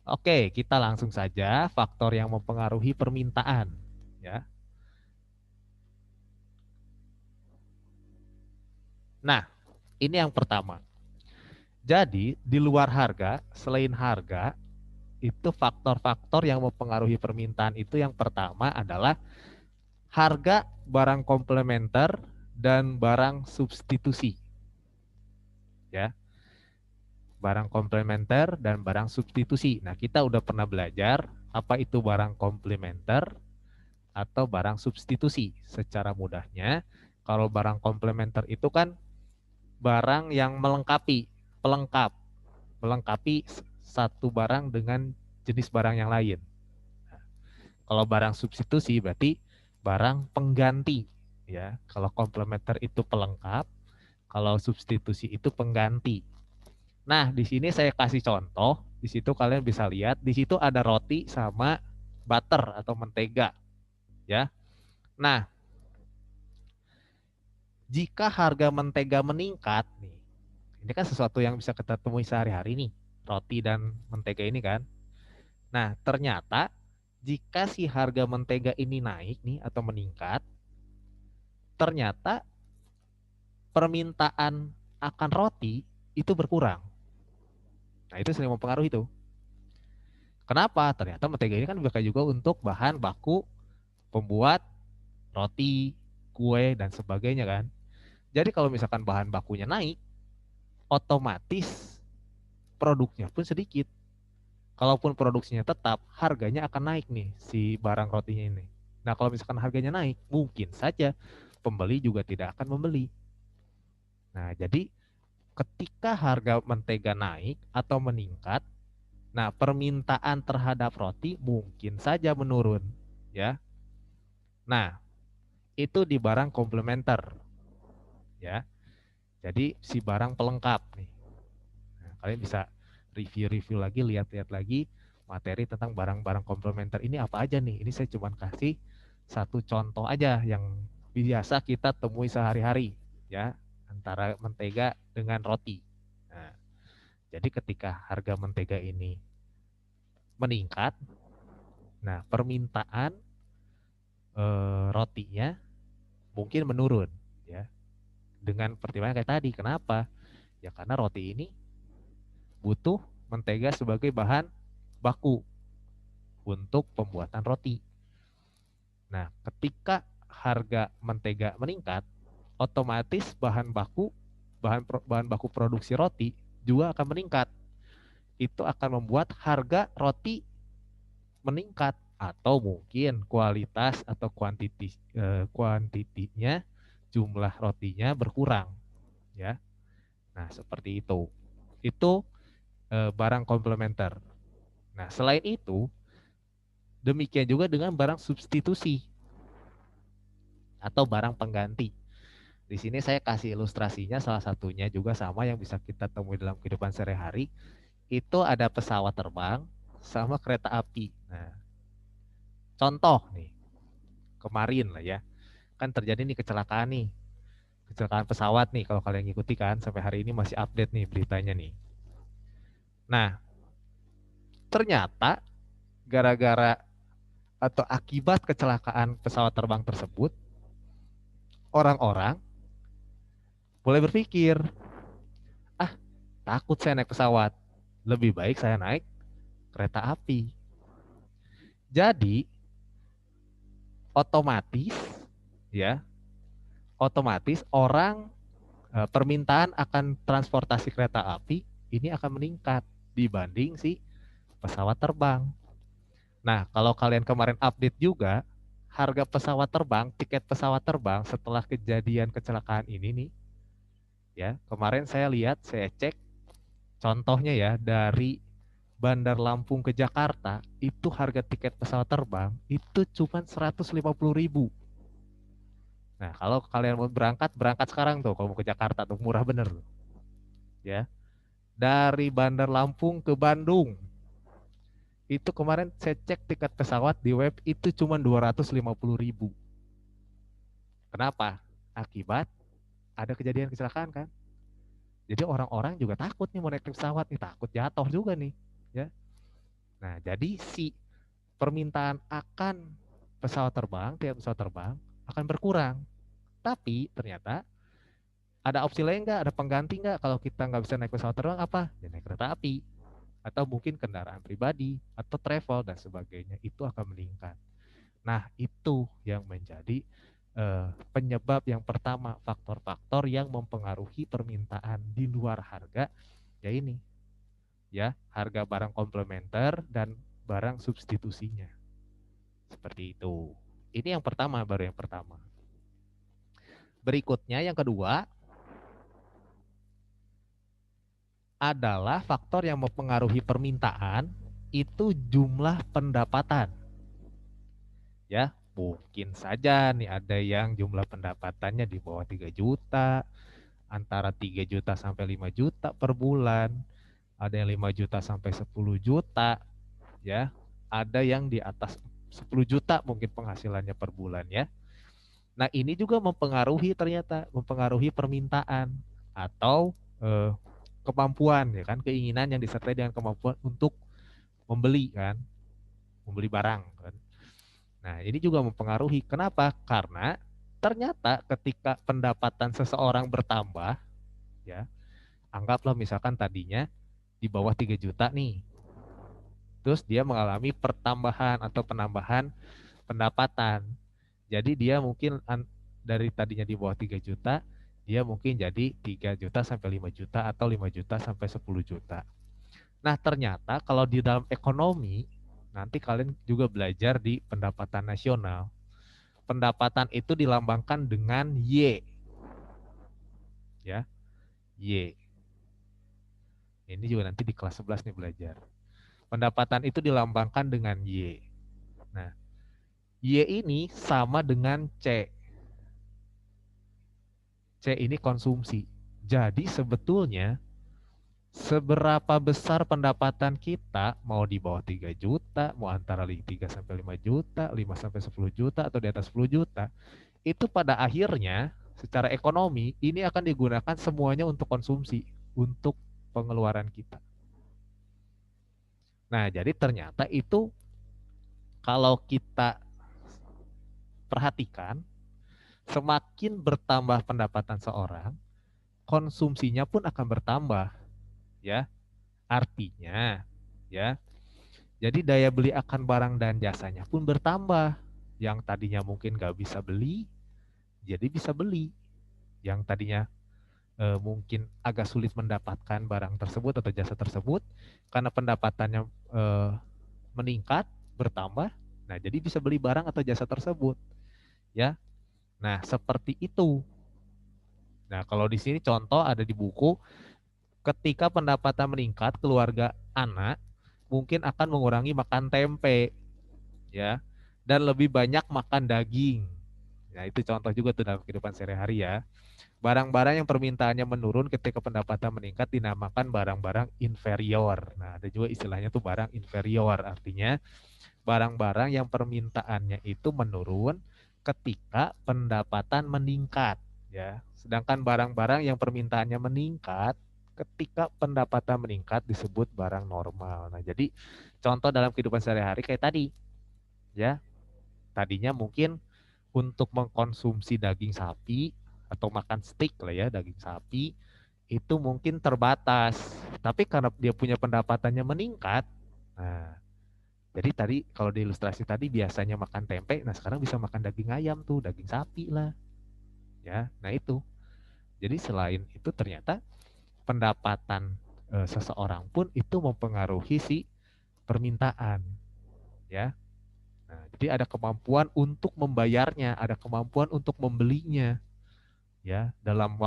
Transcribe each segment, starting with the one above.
Oke, kita langsung saja faktor yang mempengaruhi permintaan, ya. Nah, ini yang pertama. Jadi, di luar harga, selain harga, itu faktor-faktor yang mempengaruhi permintaan itu yang pertama adalah harga barang komplementer dan barang substitusi, ya. Barang komplementer dan barang substitusi. Nah, kita udah pernah belajar apa itu barang komplementer atau barang substitusi. Secara mudahnya, kalau barang komplementer itu kan barang yang pelengkap, melengkapi satu barang dengan jenis barang yang lain. Nah, kalau barang substitusi berarti barang pengganti, ya. Kalau komplementer itu pelengkap, kalau substitusi itu pengganti. Nah, di sini saya kasih contoh. Di situ kalian bisa lihat, di situ ada roti sama butter atau mentega, ya. Nah, jika harga mentega meningkat nih, ini kan sesuatu yang bisa kita temui sehari-hari nih, roti dan mentega ini kan. Nah, ternyata jika si harga mentega ini naik nih atau meningkat, ternyata permintaan akan roti itu berkurang. Nah, itu sering mempengaruhi itu. Kenapa? Ternyata mentega ini kan dipakai juga untuk bahan baku pembuat roti, kue, dan sebagainya kan. Jadi kalau misalkan bahan bakunya naik, otomatis produknya pun sedikit. Kalaupun produksinya tetap, harganya akan naik nih si barang rotinya ini. Nah, kalau misalkan harganya naik, mungkin saja pembeli juga tidak akan membeli. Nah, jadi ketika harga mentega naik atau meningkat, nah permintaan terhadap roti mungkin saja menurun, ya. Nah, itu di barang komplementer, ya. Jadi si barang pelengkap nih. Nah, kalian bisa review-review lagi, lihat-lihat lagi materi tentang barang-barang komplementer ini apa aja nih. Ini saya cuma kasih satu contoh aja yang biasa kita temui sehari-hari, ya, antara mentega dengan roti. Nah, jadi ketika harga mentega ini meningkat, nah permintaan rotinya mungkin menurun, ya. Dengan pertimbangan kayak tadi, kenapa? Ya karena roti ini butuh mentega sebagai bahan baku untuk pembuatan roti. Nah, ketika harga mentega meningkat, otomatis bahan baku produksi roti juga akan meningkat. Itu akan membuat harga roti meningkat atau mungkin kualitas atau kuantitinya, jumlah rotinya berkurang, ya. Nah, seperti itu. Itu barang komplementer. Nah, selain itu, demikian juga dengan barang substitusi atau barang pengganti. Di sini saya kasih ilustrasinya, salah satunya juga sama yang bisa kita temui dalam kehidupan sehari-hari. Itu ada pesawat terbang sama kereta api. Nah, contoh nih, kemarin lah ya, kan terjadi nih kecelakaan nih. Kecelakaan pesawat nih, kalau kalian ngikuti kan, sampai hari ini masih update nih beritanya nih. Nah, ternyata gara-gara atau akibat kecelakaan pesawat terbang tersebut, orang-orang mulai berpikir, ah, takut saya naik pesawat, lebih baik saya naik kereta api. Jadi otomatis, ya, otomatis orang, permintaan akan transportasi kereta api ini akan meningkat dibanding si pesawat terbang. Nah, kalau kalian kemarin update juga, harga pesawat terbang, tiket pesawat terbang setelah kejadian kecelakaan ini nih, ya, kemarin saya lihat, saya cek contohnya ya, dari Bandar Lampung ke Jakarta, itu harga tiket pesawat terbang itu cuma 150.000. Nah, kalau kalian mau berangkat, berangkat sekarang tuh kalau mau ke Jakarta tuh murah bener, ya. Dari Bandar Lampung ke Bandung, itu kemarin saya cek tiket pesawat di web itu cuma 250.000. Kenapa? Akibat ada kejadian kecelakaan kan. Jadi orang-orang juga takut nih mau naik pesawat nih, takut jatuh juga nih, ya. Nah, jadi si permintaan akan tiket pesawat terbang akan berkurang. Tapi ternyata ada opsi lain nggak? Ada pengganti nggak? Kalau kita nggak bisa naik pesawat terbang apa? Ya naik kereta api. Atau mungkin kendaraan pribadi, atau travel, dan sebagainya. Itu akan meningkat. Nah, itu yang menjadi penyebab yang pertama, faktor-faktor yang mempengaruhi permintaan di luar harga, ya ini, ya, harga barang komplementer dan barang substitusinya. Seperti itu. Ini yang pertama, baru yang pertama. Berikutnya yang kedua adalah faktor yang mempengaruhi permintaan itu jumlah pendapatan. Ya, mungkin saja nih ada yang jumlah pendapatannya di bawah 3 juta, antara 3 juta sampai 5 juta per bulan, ada yang 5 juta sampai 10 juta, ya. Ada yang di atas 10 juta mungkin penghasilannya per bulan, ya. Nah, ini juga mempengaruhi permintaan atau kemampuan, ya kan, keinginan yang disertai dengan kemampuan untuk membeli, kan, membeli barang, kan. Nah, ini juga mempengaruhi. Kenapa? Karena ternyata ketika pendapatan seseorang bertambah, ya, anggaplah misalkan tadinya di bawah 3 juta nih. Terus dia mengalami pertambahan atau penambahan pendapatan. Jadi dia mungkin dari tadinya di bawah 3 juta, dia mungkin jadi 3 juta sampai 5 juta atau 5 juta sampai 10 juta. Nah, ternyata kalau di dalam ekonomi, nanti kalian juga belajar di pendapatan nasional. Pendapatan itu dilambangkan dengan Y. Ya, Y. Ini juga nanti di kelas 11 nih belajar. Pendapatan itu dilambangkan dengan Y. Nah, Y ini sama dengan C. C ini konsumsi. Jadi sebetulnya seberapa besar pendapatan kita, mau di bawah 3 juta, mau antara 3 sampai 5 juta, 5 sampai 10 juta, atau di atas 10 juta, itu pada akhirnya secara ekonomi ini akan digunakan semuanya untuk konsumsi, untuk pengeluaran kita. Nah, jadi ternyata itu kalau kita perhatikan, semakin bertambah pendapatan seorang, konsumsinya pun akan bertambah, ya. Artinya, ya, jadi daya beli akan barang dan jasanya pun bertambah. Yang tadinya mungkin nggak bisa beli, jadi bisa beli. Yang tadinya mungkin agak sulit mendapatkan barang tersebut atau jasa tersebut, karena pendapatannya meningkat, bertambah, nah jadi bisa beli barang atau jasa tersebut, ya. Nah, seperti itu. Nah, kalau di sini contoh ada di buku, ketika pendapatan meningkat, keluarga anak mungkin akan mengurangi makan tempe, ya, dan lebih banyak makan daging. Nah, itu contoh juga tuh dalam kehidupan sehari-hari, ya. Barang-barang yang permintaannya menurun ketika pendapatan meningkat dinamakan barang-barang inferior. Nah, ada juga istilahnya tuh barang inferior, artinya barang-barang yang permintaannya itu menurun ketika pendapatan meningkat, ya. Sedangkan barang-barang yang permintaannya meningkat ketika pendapatan meningkat disebut barang normal. Nah, jadi contoh dalam kehidupan sehari-hari kayak tadi, ya. Tadinya mungkin untuk mengkonsumsi daging sapi atau makan steak lah, ya, daging sapi itu mungkin terbatas. Tapi karena dia punya pendapatannya meningkat, nah, jadi tadi kalau di ilustrasi tadi biasanya makan tempe, nah sekarang bisa makan daging ayam tuh, daging sapi lah. Ya, nah itu. Jadi selain itu ternyata pendapatan seseorang pun itu mempengaruhi si permintaan, ya. Nah, jadi ada kemampuan untuk membayarnya, ada kemampuan untuk membelinya, ya, dalam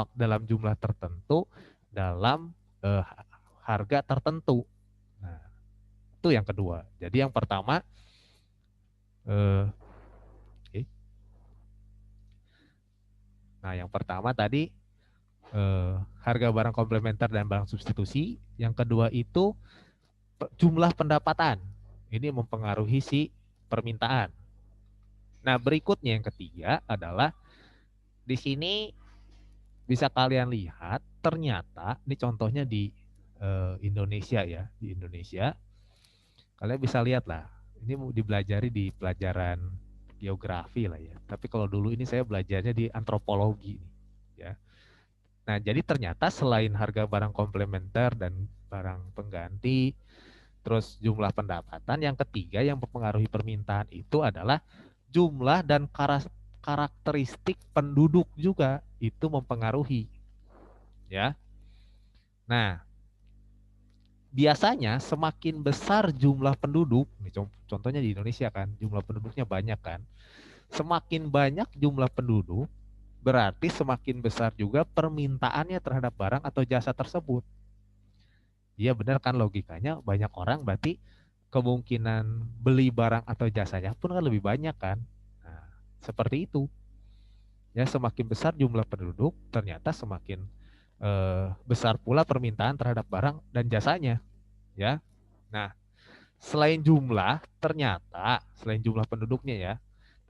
jumlah tertentu, dalam eh, harga tertentu. Nah, itu yang kedua. Jadi yang pertama, okay. Nah, yang pertama tadi harga barang komplementer dan barang substitusi. Yang kedua itu jumlah pendapatan. Ini mempengaruhi si permintaan. Nah, berikutnya yang ketiga adalah di sini bisa kalian lihat ternyata ini contohnya di Indonesia, ya, di Indonesia. Kalian bisa lihat lah, ini dipelajari di pelajaran geografi lah ya. Tapi kalau dulu ini saya belajarnya di antropologi ya. Nah, jadi ternyata selain harga barang komplementer dan barang pengganti, terus jumlah pendapatan, yang ketiga yang mempengaruhi permintaan itu adalah jumlah dan karakteristik penduduk juga itu mempengaruhi ya. Nah, biasanya semakin besar jumlah penduduk, contohnya di Indonesia kan, jumlah penduduknya banyak kan. Semakin banyak jumlah penduduk, berarti semakin besar juga permintaannya terhadap barang atau jasa tersebut. Iya benar kan logikanya, banyak orang berarti kemungkinan beli barang atau jasanya pun kan lebih banyak kan. Nah, seperti itu. Ya, semakin besar jumlah penduduk, ternyata semakin besar pula permintaan terhadap barang dan jasanya, ya. Nah, selain jumlah penduduknya ya.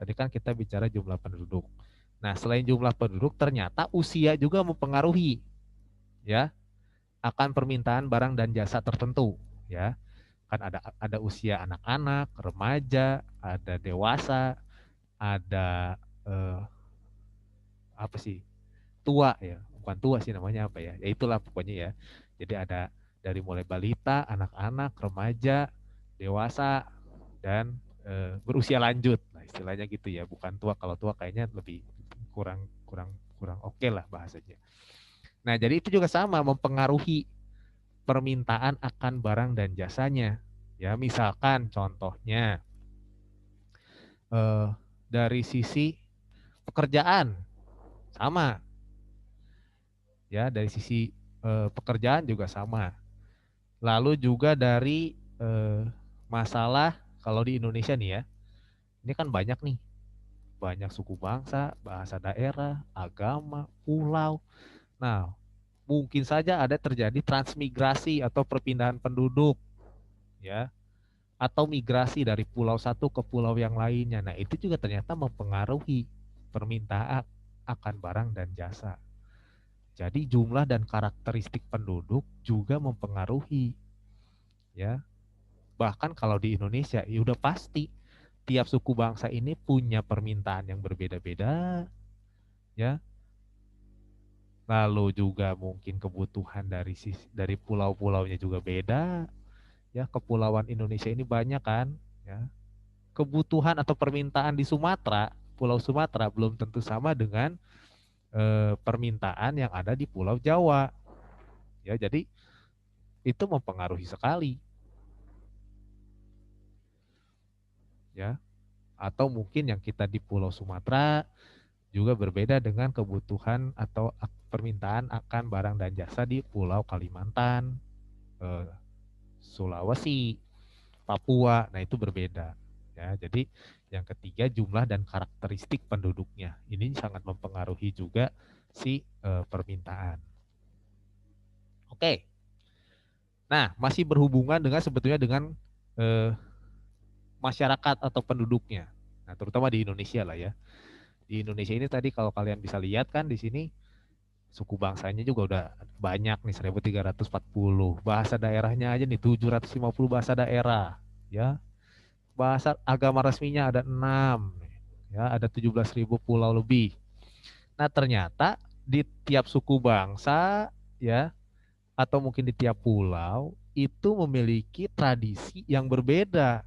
Tadi kan kita bicara jumlah penduduk. Nah, selain jumlah penduduk, ternyata usia juga mempengaruhi, ya, akan permintaan barang dan jasa tertentu, ya. Kan ada usia anak-anak, remaja, ada dewasa, ada eh, apa sih? Tua ya, bukan tua sih namanya apa ya? Ya itulah pokoknya ya. Jadi ada dari mulai balita, anak-anak, remaja, dewasa, dan berusia lanjut. Nah, istilahnya gitu ya, bukan tua. Kalau tua kayaknya lebih kurang kurang kurang oke lah bahasanya. Nah, jadi itu juga sama mempengaruhi permintaan akan barang dan jasanya. Ya, misalkan contohnya eh, dari sisi pekerjaan sama, ya dari sisi pekerjaan juga sama. Lalu juga dari masalah kalau di Indonesia nih ya, ini kan banyak nih, banyak suku bangsa, bahasa daerah, agama, pulau. Nah, mungkin saja ada terjadi transmigrasi atau perpindahan penduduk, ya, atau migrasi dari pulau satu ke pulau yang lainnya. Nah, itu juga ternyata mempengaruhi permintaan akan barang dan jasa. Jadi jumlah dan karakteristik penduduk juga mempengaruhi, ya. Bahkan kalau di Indonesia, ya udah pasti tiap suku bangsa ini punya permintaan yang berbeda-beda, ya. Lalu juga mungkin kebutuhan dari pulau-pulaunya juga beda, ya. Kepulauan Indonesia ini banyak kan, ya. Kebutuhan atau permintaan di Sumatera, Pulau Sumatera belum tentu sama dengan permintaan yang ada di Pulau Jawa, ya. Jadi itu mempengaruhi sekali, ya. Atau mungkin yang kita di Pulau Sumatera juga berbeda dengan kebutuhan atau permintaan akan barang dan jasa di Pulau Kalimantan, eh, Sulawesi, Papua. Nah, itu berbeda. Ya, jadi yang ketiga jumlah dan karakteristik penduduknya. Ini sangat mempengaruhi juga si permintaan. Oke. Nah, masih berhubungan dengan sebetulnya dengan eh, masyarakat atau penduduknya. Nah, terutama di Indonesia lah ya. Di Indonesia ini tadi kalau kalian bisa lihat kan di sini suku bangsanya juga udah banyak nih 1340. Bahasa daerahnya aja nih 750 bahasa daerah, ya. Bahasa agama resminya ada 6, ya, ada 17.000 pulau lebih. Nah, ternyata di tiap suku bangsa, ya, atau mungkin di tiap pulau itu memiliki tradisi yang berbeda.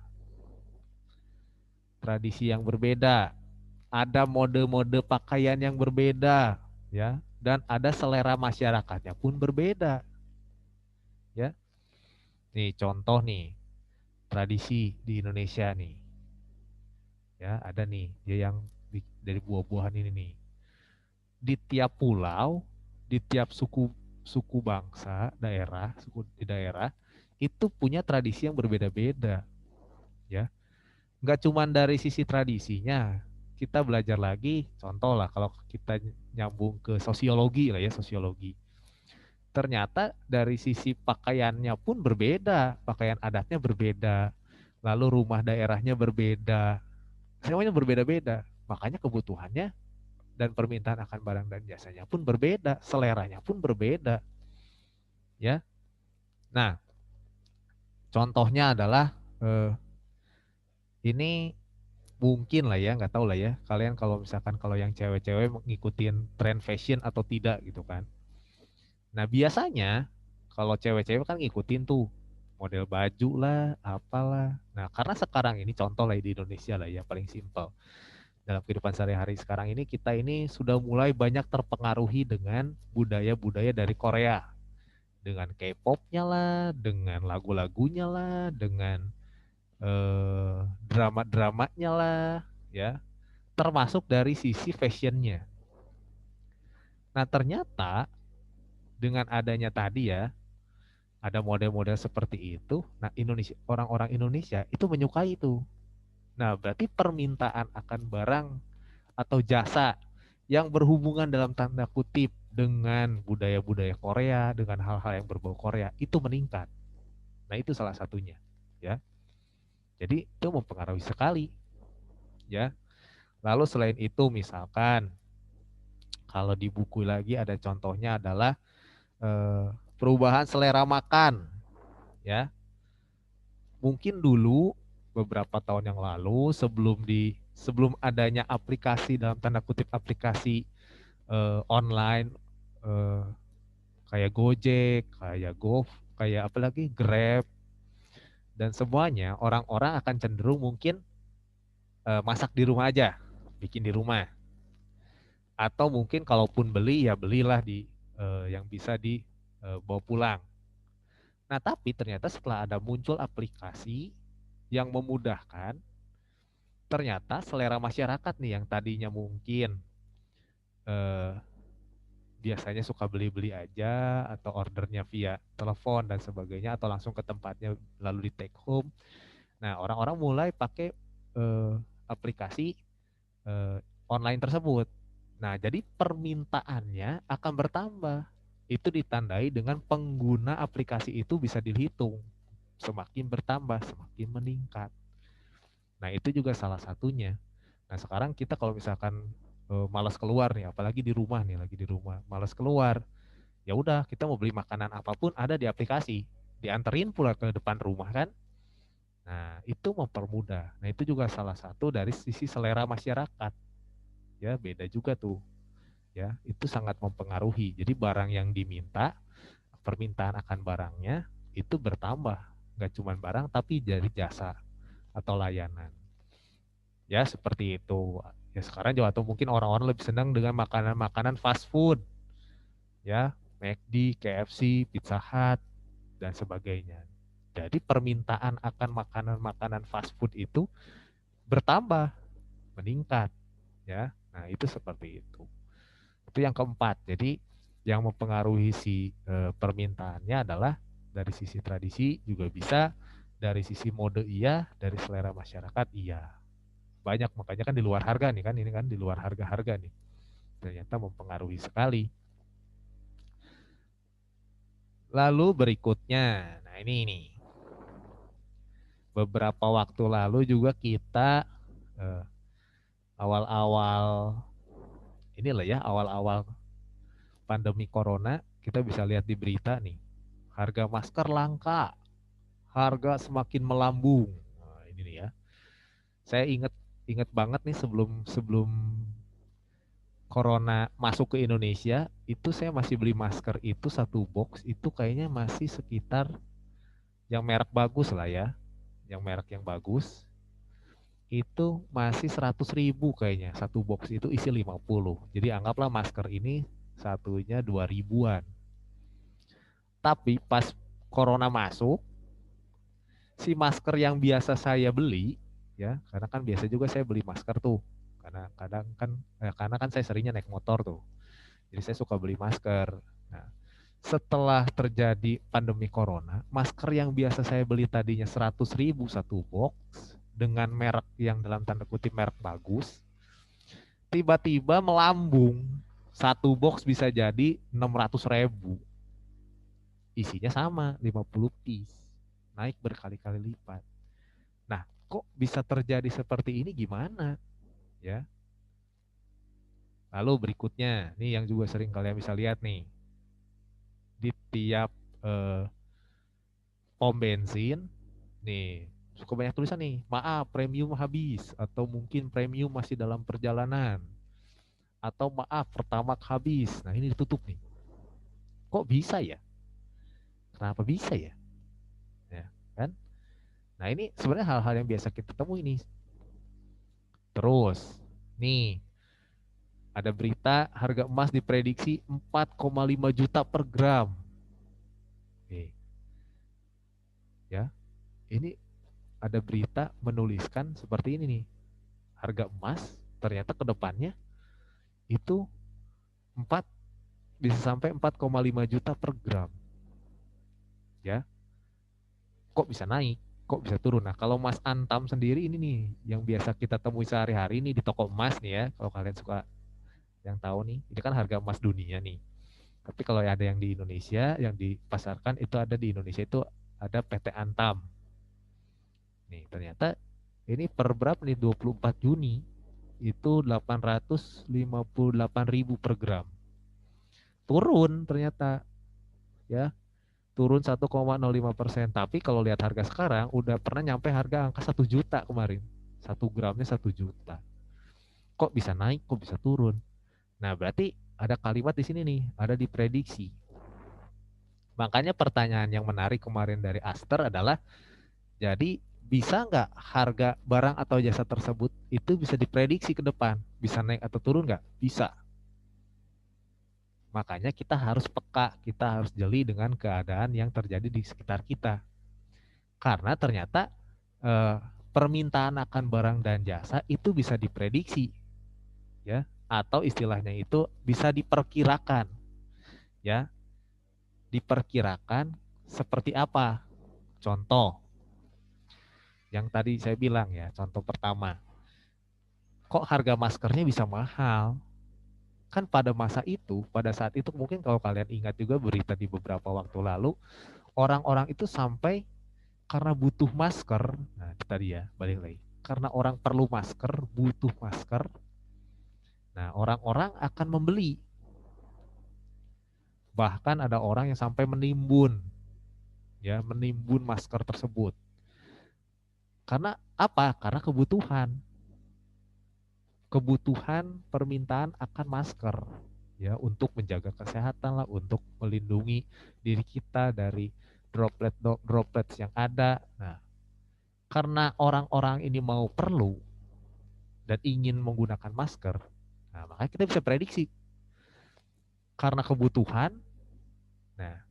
Tradisi yang berbeda, ada mode-mode pakaian yang berbeda, ya, dan ada selera masyarakatnya pun berbeda, ya. Nih contoh nih tradisi di Indonesia nih, ya ada nih dia yang dari buah-buahan ini nih. Di tiap pulau, di tiap suku suku bangsa, daerah, suku di daerah itu punya tradisi yang berbeda-beda, ya. Nggak cuma dari sisi tradisinya, kita belajar lagi, contoh lah kalau kita nyambung ke sosiologi lah ya, sosiologi. Ternyata dari sisi pakaiannya pun berbeda, pakaian adatnya berbeda, lalu rumah daerahnya berbeda, semuanya berbeda-beda. Makanya kebutuhannya dan permintaan akan barang dan jasanya pun berbeda, seleranya pun berbeda, ya. Nah, contohnya adalah eh, ini mungkin lah ya, nggak tahu lah ya. Kalian kalau misalkan kalau yang cewek-cewek ngikutin tren fashion atau tidak gitu kan. Nah biasanya kalau cewek-cewek kan ngikutin tuh model baju lah, apalah. Nah karena sekarang ini contoh lah di Indonesia lah ya paling simpel. Dalam kehidupan sehari-hari sekarang ini kita ini sudah mulai banyak terpengaruhi dengan budaya-budaya dari Korea. Dengan K-popnya lah, dengan lagu-lagunya lah, dengan drama-dramanya lah, ya. Termasuk dari sisi fashionnya. Nah ternyata dengan adanya tadi ya, ada model-model seperti itu. Nah, Indonesia, orang-orang Indonesia itu menyukai itu. Nah, berarti permintaan akan barang atau jasa yang berhubungan dalam tanda kutip dengan budaya-budaya Korea, dengan hal-hal yang berbau Korea itu meningkat. Nah, itu salah satunya, ya. Jadi itu mempengaruhi sekali, ya. Lalu selain itu misalkan kalau di buku lagi ada contohnya adalah perubahan selera makan, ya. Mungkin dulu beberapa tahun yang lalu sebelum adanya aplikasi dalam tanda kutip aplikasi online eh, kayak Gojek, kayak kayak apalagi Grab dan semuanya orang-orang akan cenderung mungkin masak di rumah aja, bikin di rumah. Atau mungkin kalaupun beli ya belilah di yang bisa dibawa pulang. Nah, tapi ternyata setelah ada muncul aplikasi yang memudahkan, ternyata selera masyarakat nih yang tadinya mungkin eh, biasanya suka beli-beli aja atau ordernya via telepon dan sebagainya atau langsung ke tempatnya lalu di take home. Nah, orang-orang mulai pakai eh, aplikasi eh, online tersebut. Nah, jadi permintaannya akan bertambah. Itu ditandai dengan pengguna aplikasi itu bisa dihitung. Semakin bertambah, semakin meningkat. Nah, itu juga salah satunya. Nah, sekarang kita kalau misalkan malas keluar nih, apalagi di rumah nih, lagi di rumah, malas keluar, ya udah kita mau beli makanan apapun ada di aplikasi, dianterin pula ke depan rumah kan. Nah, itu mempermudah. Nah, itu juga salah satu dari sisi selera masyarakat. Ya, beda juga tuh. Ya, itu sangat mempengaruhi. Jadi barang yang diminta, permintaan akan barangnya itu bertambah. Nggak cuma barang, tapi dari jasa atau layanan. Ya, seperti itu. Ya, sekarang juga atau mungkin orang-orang lebih senang dengan makanan-makanan fast food. Ya, McD, KFC, Pizza Hut, dan sebagainya. Jadi permintaan akan makanan-makanan fast food itu bertambah, meningkat, ya. Nah, itu seperti itu. Itu yang keempat. Jadi yang mempengaruhi si permintaannya adalah dari sisi tradisi juga bisa, dari sisi mode iya, dari selera masyarakat iya. Banyak makanya kan di luar harga nih kan, ini kan di luar harga-harga nih. Ternyata mempengaruhi sekali. Lalu berikutnya, nah ini nih. Beberapa waktu lalu juga kita eh, awal-awal inilah ya, awal-awal pandemi corona, kita bisa lihat di berita nih, harga masker langka, harga semakin melambung. Nah, ini nih ya. Saya ingat ingat banget nih sebelum sebelum corona masuk ke Indonesia, itu saya masih beli masker itu satu box itu kayaknya masih sekitar yang merek bagus lah ya, yang merek yang bagus itu masih 100.000 kayaknya. Satu box itu isi 50. Jadi anggaplah masker ini satunya 2 ribuan. Tapi pas corona masuk, si masker yang biasa saya beli, ya, karena kan biasa juga saya beli masker tuh. Karena kan saya seringnya naik motor tuh. Jadi saya suka beli masker. Nah, setelah terjadi pandemi corona, masker yang biasa saya beli tadinya 100.000 satu box dengan merek yang dalam tanda kutip merek bagus, tiba-tiba melambung. Satu box bisa jadi 600.000. Isinya sama, 50 piece. Naik berkali-kali lipat. Nah, kok bisa terjadi seperti ini gimana? Ya. Lalu berikutnya, nih yang juga sering kalian bisa lihat nih. Di tiap pom bensin, nih suka banyak tulisan nih, maaf premium habis, atau mungkin premium masih dalam perjalanan, atau maaf pertamax habis. Nah ini ditutup nih. Kok bisa ya? Kenapa bisa ya? Ya kan? Nah ini sebenarnya hal-hal yang biasa kita temui nih. Terus, nih ada berita harga emas diprediksi 4,5 juta per gram. Nih, ya, ini ada berita menuliskan seperti ini nih. Harga emas ternyata ke depannya itu 4 bisa sampai 4,5 juta per gram. Ya, kok bisa naik? Kok bisa turun? Nah, kalau Mas Antam sendiri ini nih yang biasa kita temui sehari-hari nih di toko emas nih ya. Kalau kalian suka yang tahu nih, ini kan harga emas dunia nih. Tapi kalau ada yang di Indonesia, yang dipasarkan itu ada di Indonesia itu ada PT Antam. Nih, ternyata ini per berapa nih 24 Juni itu 858.000 per gram. Turun ternyata ya, turun 1,05%. Tapi kalau lihat harga sekarang udah pernah nyampe harga angka 1 juta kemarin. 1 gramnya 1 juta. Kok bisa naik, kok bisa turun? Nah, berarti ada kalimat di sini nih, ada diprediksi. Makanya pertanyaan yang menarik kemarin dari Aster adalah, jadi bisa nggak harga barang atau jasa tersebut itu bisa diprediksi ke depan? Bisa naik atau turun nggak? Bisa. Makanya kita harus peka, kita harus jeli dengan keadaan yang terjadi di sekitar kita. Karena ternyata eh, permintaan akan barang dan jasa itu bisa diprediksi, ya, atau istilahnya itu bisa diperkirakan, ya, diperkirakan seperti apa? Contoh yang tadi saya bilang ya, contoh pertama, kok harga maskernya bisa mahal? Kan pada masa itu, pada saat itu mungkin kalau kalian ingat juga berita di beberapa waktu lalu, orang-orang itu sampai karena butuh masker, nah itu tadi ya, balik lagi. Karena orang perlu masker, butuh masker, nah orang-orang akan membeli. Bahkan ada orang yang sampai menimbun, ya, menimbun masker tersebut. Karena apa? Karena kebutuhan. Kebutuhan permintaan akan masker, ya, untuk menjaga kesehatan lah, untuk melindungi diri kita dari droplets yang ada. Nah, karena orang-orang ini mau perlu dan ingin menggunakan masker, nah makanya kita bisa prediksi karena kebutuhan, nah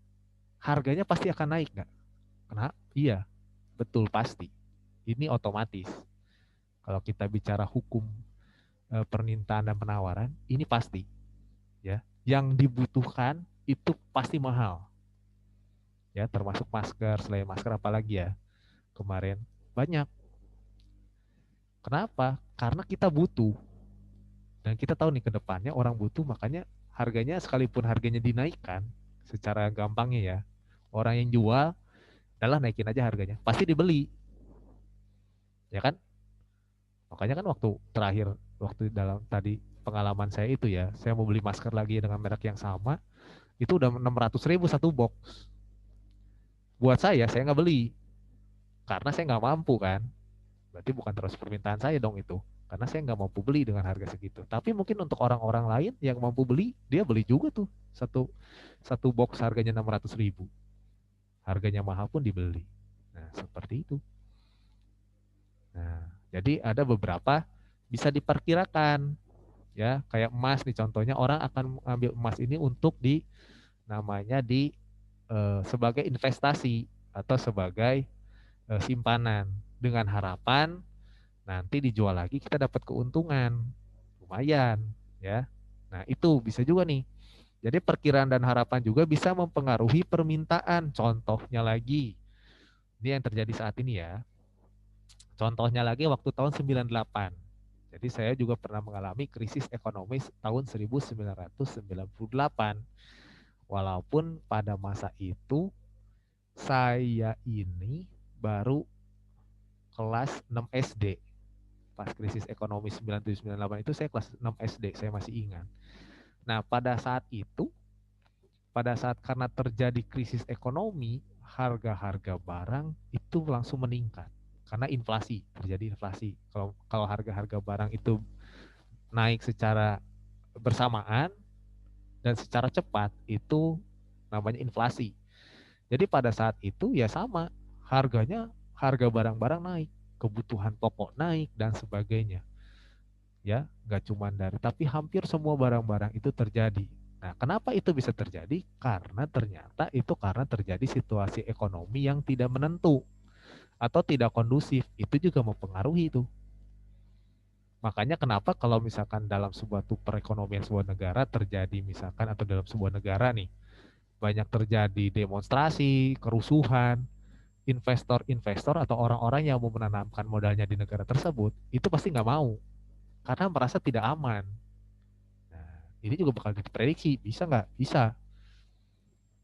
harganya pasti akan naik nggak? Kenapa? Iya, betul pasti. Ini otomatis. Kalau kita bicara hukum permintaan dan penawaran, ini pasti, ya. Yang dibutuhkan itu pasti mahal, ya, termasuk masker, selain masker apalagi ya kemarin banyak. Kenapa? Karena kita butuh dan kita tahu nih ke depannya orang butuh, makanya harganya sekalipun harganya dinaikkan secara gampangnya ya, orang yang jual adalah naikin aja harganya, pasti dibeli, ya kan? Makanya kan waktu terakhir, waktu dalam tadi pengalaman saya itu ya, saya mau beli masker lagi dengan merek yang sama, itu udah 600.000 satu box. Buat saya nggak beli karena saya nggak mampu kan. Berarti bukan terus permintaan saya dong itu. Karena saya nggak mampu beli dengan harga segitu. Tapi mungkin untuk orang-orang lain yang mampu beli, dia beli juga tuh satu satu box harganya 600.000. Harganya mahal pun dibeli. Nah seperti itu. Nah jadi ada beberapa bisa diperkirakan, ya, kayak emas nih contohnya, orang akan mengambil emas ini untuk namanya sebagai investasi atau sebagai simpanan dengan harapan nanti dijual lagi kita dapat keuntungan lumayan, ya. Nah itu bisa juga nih, jadi perkiraan dan harapan juga bisa mempengaruhi permintaan. Contohnya lagi ini yang terjadi saat ini ya, contohnya lagi waktu tahun 98. Jadi saya juga pernah mengalami krisis ekonomi tahun 1998. Walaupun pada masa itu saya ini baru kelas 6 SD. Pas krisis ekonomi 97-98 itu saya kelas 6 SD, saya masih ingat. Nah, pada saat karena terjadi krisis ekonomi, harga-harga barang itu langsung meningkat. karena inflasi, terjadi inflasi. Kalau harga-harga barang itu naik secara bersamaan dan secara cepat, itu namanya inflasi. Jadi pada saat itu ya sama, harga barang-barang naik, kebutuhan pokok naik dan sebagainya. Ya, nggak cuma dari, tapi hampir semua barang-barang itu terjadi. Nah, kenapa itu bisa terjadi? Karena ternyata itu karena terjadi situasi ekonomi yang tidak menentu atau tidak kondusif. Itu juga mempengaruhi itu. Makanya kenapa kalau misalkan dalam sebuah perekonomian sebuah negara terjadi misalkan, atau dalam sebuah negara nih banyak terjadi demonstrasi, kerusuhan, investor-investor atau orang-orang yang mau menanamkan modalnya di negara tersebut itu pasti nggak mau karena merasa tidak aman. Nah, ini juga bakal diprediksi, bisa nggak? Bisa.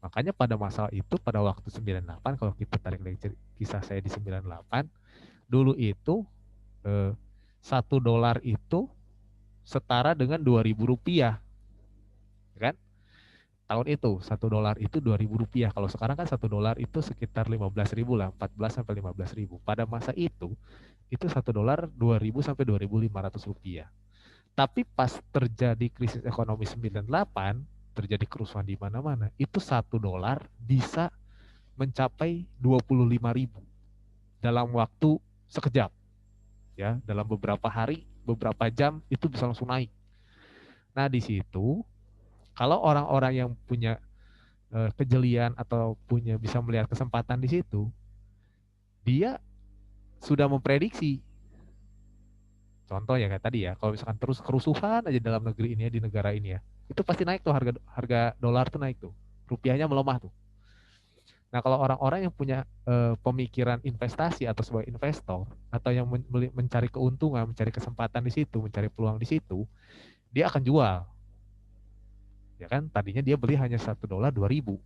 Makanya pada masa itu, pada waktu 98, kalau kita tarik lagi kisah saya di 98, dulu itu eh, 1 dolar itu setara dengan 2.000 rupiah, kan? Tahun itu 1 dolar itu 2.000 rupiah. Kalau sekarang kan 1 dolar itu sekitar 15.000 lah, 14 sampai 15.000. Pada masa itu 1 dolar 2.000 sampai 2.500 rupiah. Tapi pas terjadi krisis ekonomi 98, terjadi kerusuhan di mana-mana, itu 1 dolar bisa mencapai 25.000 dalam waktu sekejap. Ya, dalam beberapa hari, beberapa jam itu bisa langsung naik. Nah, di situ kalau orang-orang yang punya kejelian atau punya bisa melihat kesempatan di situ, dia sudah memprediksi. Contoh ya kayak tadi ya, kalau misalkan terus kerusuhan aja dalam negeri ini ya, di negara ini ya, itu pasti naik tuh harga harga dolar tuh naik tuh, rupiahnya melemah tuh. Nah, kalau orang-orang yang punya pemikiran investasi atau sebagai investor atau yang mencari keuntungan, mencari kesempatan di situ, mencari peluang di situ, dia akan jual. Ya kan, tadinya dia beli hanya 1 dolar 2.000.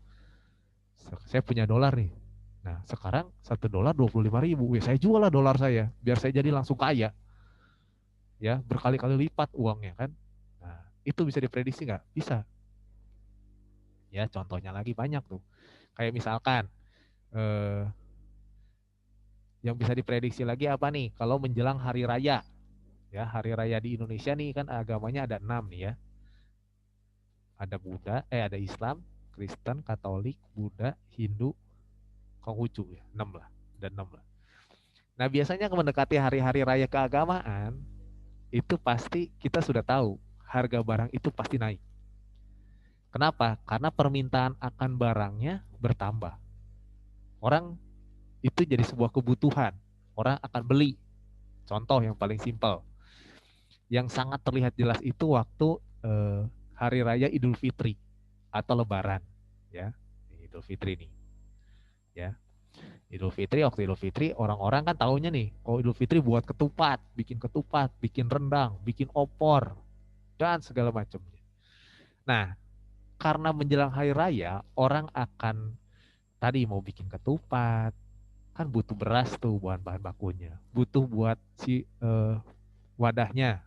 Saya punya dolar nih. Nah, sekarang 1 dolar 25.000. Ya, saya jual lah dolar saya, biar saya jadi langsung kaya. Ya, berkali-kali lipat uangnya kan. Nah, itu bisa diprediksi nggak? Bisa. Ya, contohnya lagi banyak tuh. Kayak misalkan, eh, yang bisa diprediksi lagi apa nih? Kalau menjelang hari raya, ya hari raya di Indonesia nih kan agamanya ada 6 nih ya. Ada ada Islam, Kristen, Katolik, Buddha, Hindu, Konghucu ya, 6 lah. Dan 6 lah. Nah, biasanya mendekati hari-hari raya keagamaan, itu pasti kita sudah tahu harga barang itu pasti naik. Kenapa? Karena permintaan akan barangnya bertambah. Orang itu jadi sebuah kebutuhan. Orang akan beli. Contoh yang paling simpel, yang sangat terlihat jelas itu waktu hari raya Idul Fitri atau Lebaran, ya. Idul Fitri nih, ya. Waktu Idul Fitri orang-orang kan tahunya nih, oh Idul Fitri buat ketupat, bikin rendang, bikin opor dan segala macamnya. Nah, karena menjelang hari raya orang akan tadi mau bikin ketupat, kan butuh beras tuh bahan-bahan bakunya, butuh buat si wadahnya.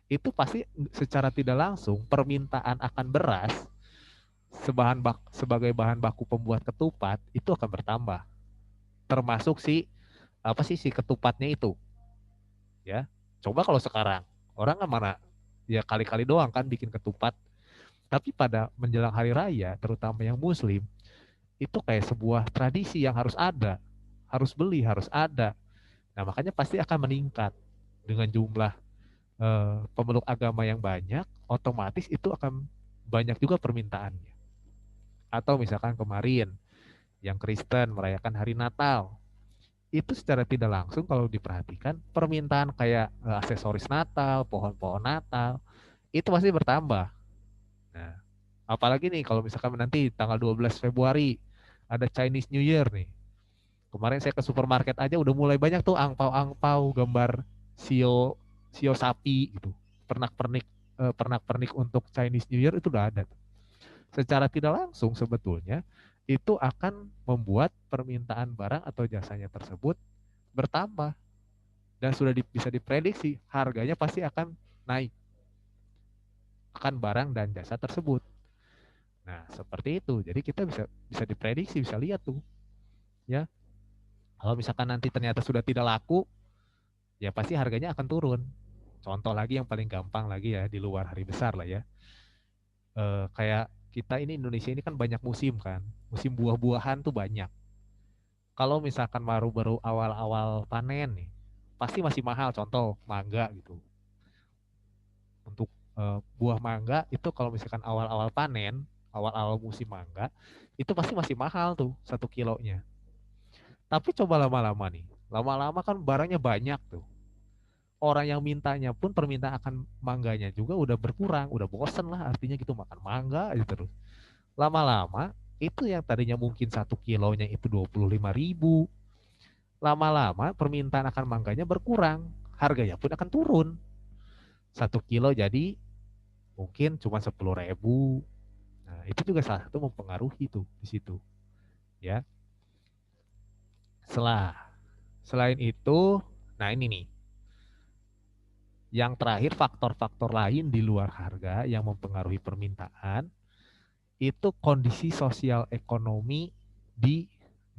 Itu pasti secara tidak langsung permintaan akan beras sebagai bahan baku pembuat ketupat itu akan bertambah. Termasuk si ketupatnya itu, ya. Coba kalau sekarang orang kan mana ya kali-kali doang kan bikin ketupat, tapi pada menjelang hari raya terutama yang muslim itu kayak sebuah tradisi yang harus ada, harus beli, harus ada. Nah, makanya pasti akan meningkat dengan jumlah pemeluk agama yang banyak, otomatis itu akan banyak juga permintaannya. Atau misalkan kemarin yang Kristen merayakan hari Natal, itu secara tidak langsung kalau diperhatikan permintaan kayak aksesoris Natal, pohon-pohon Natal, itu pasti bertambah. Nah, apalagi nih kalau misalkan nanti tanggal 12 Februari ada Chinese New Year nih. Kemarin saya ke supermarket aja udah mulai banyak tuh angpau-angpau gambar sio sio sapi gitu. Pernak-pernik untuk Chinese New Year itu udah ada. Secara tidak langsung sebetulnya itu akan membuat permintaan barang atau jasanya tersebut bertambah dan sudah bisa diprediksi harganya pasti akan naik, akan barang dan jasa tersebut. Nah, seperti itu. Jadi kita bisa bisa diprediksi, bisa lihat tuh, ya. Kalau misalkan nanti ternyata sudah tidak laku, ya pasti harganya akan turun. Contoh lagi yang paling gampang lagi ya di luar hari besar lah ya. Kayak kita ini Indonesia ini kan banyak musim kan. Musim buah-buahan tuh banyak. Kalau misalkan baru-baru awal-awal panen nih, pasti masih mahal. Contoh mangga gitu. Untuk buah mangga itu kalau misalkan awal-awal panen, awal-awal musim mangga, itu pasti masih mahal tuh 1 kilonya. Tapi coba lama-lama nih, lama-lama kan barangnya banyak tuh. Orang yang mintanya pun permintaan akan mangganya juga udah berkurang, udah bosen lah artinya gitu makan mangga aja terus. Lama-lama itu yang tadinya mungkin 1 kilonya itu 25.000, lama-lama permintaan akan mangganya berkurang, harganya pun akan turun. 1 kilo jadi mungkin cuma 10.000. Nah, itu juga salah satu mempengaruhi tuh di situ, ya. Setelah selain itu, nah ini nih, yang terakhir faktor-faktor lain di luar harga yang mempengaruhi permintaan itu kondisi sosial ekonomi di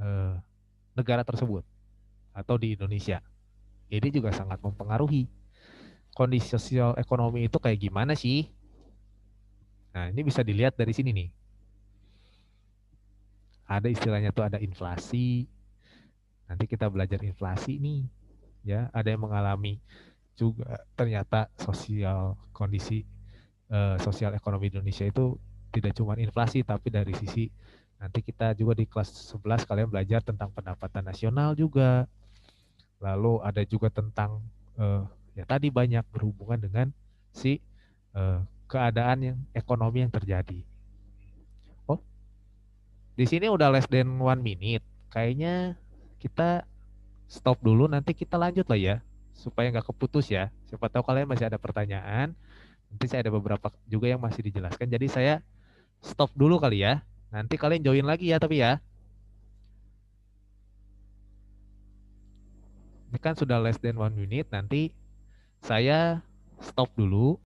eh, negara tersebut atau di Indonesia. Ini juga sangat mempengaruhi. Kondisi sosial ekonomi itu kayak gimana sih? Nah, ini bisa dilihat dari sini nih. Ada istilahnya tuh ada inflasi. Nanti kita belajar inflasi nih, ya. Ada yang mengalami juga ternyata kondisi sosial ekonomi Indonesia itu tidak cuma inflasi tapi dari sisi nanti kita juga di kelas 11 kalian belajar tentang pendapatan nasional juga. Lalu ada juga tentang ya tadi banyak berhubungan dengan si keadaan yang ekonomi yang terjadi. Oh, di sini udah less than 1 minute. Kayaknya kita stop dulu, nanti kita lanjut lah ya, supaya nggak keputus ya. Siapa tahu kalian masih ada pertanyaan. Nanti saya ada beberapa juga yang masih dijelaskan. Jadi saya stop dulu kali ya. Nanti kalian join lagi ya, tapi ya. Ini kan sudah less than 1 minute. Nanti saya stop dulu.